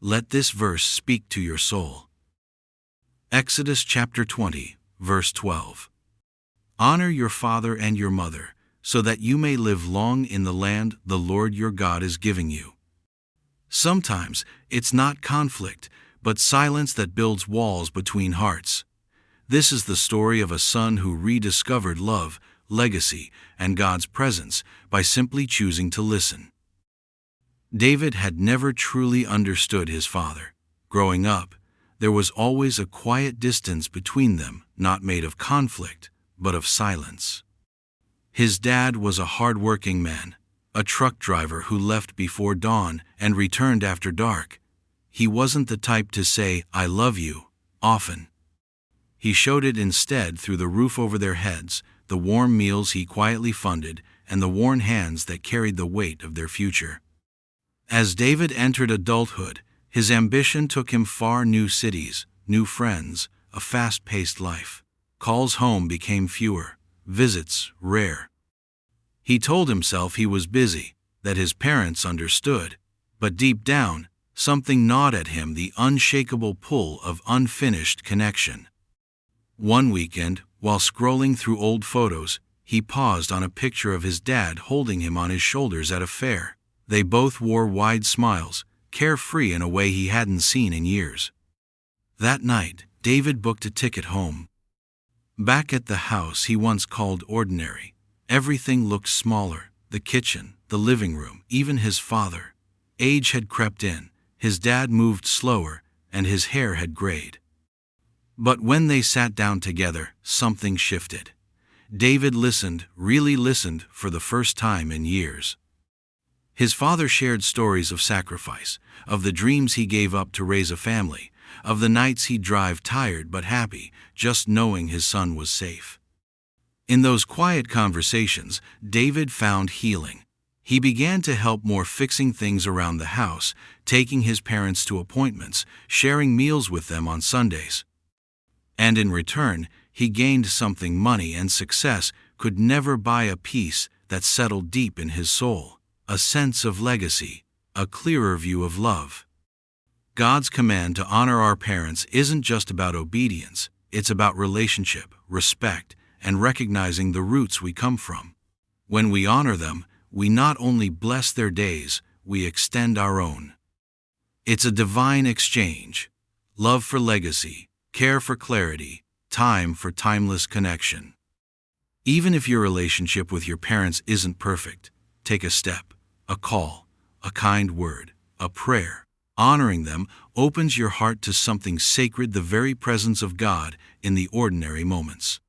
Let this verse speak to your soul. Exodus chapter 20, verse 12. Honor your father and your mother, so that you may live long in the land the Lord your God is giving you. Sometimes it's not conflict, but silence that builds walls between hearts. This is the story of a son who rediscovered love, legacy, and God's presence by simply choosing to listen. David had never truly understood his father. Growing up, there was always a quiet distance between them, not made of conflict, but of silence. His dad was a hard-working man, a truck driver who left before dawn and returned after dark. He wasn't the type to say, "I love you," often. He showed it instead through the roof over their heads, the warm meals he quietly funded, and the worn hands that carried the weight of their future. As David entered adulthood, his ambition took him far. New cities, new friends, a fast-paced life. Calls home became fewer, visits rare. He told himself he was busy, that his parents understood, but deep down, something gnawed at him, the unshakable pull of unfinished connection. One weekend, while scrolling through old photos, he paused on a picture of his dad holding him on his shoulders at a fair. They both wore wide smiles, carefree in a way he hadn't seen in years. That night, David booked a ticket home. Back at the house he once called ordinary, everything looked smaller: the kitchen, the living room, even his father. Age had crept in, his dad moved slower, and his hair had grayed. But when they sat down together, something shifted. David listened, really listened, for the first time in years. His father shared stories of sacrifice, of the dreams he gave up to raise a family, of the nights he'd drive tired but happy, just knowing his son was safe. In those quiet conversations, David found healing. He began to help more, fixing things around the house, taking his parents to appointments, sharing meals with them on Sundays. And in return, he gained something money and success could never buy: a peace that settled deep in his soul, a sense of legacy, a clearer view of love. God's command to honor our parents isn't just about obedience, it's about relationship, respect, and recognizing the roots we come from. When we honor them, we not only bless their days, we extend our own. It's a divine exchange: love for legacy, care for clarity, time for timeless connection. Even if your relationship with your parents isn't perfect, take a step, a call, a kind word, a prayer. Honoring them opens your heart to something sacred, the very presence of God in the ordinary moments.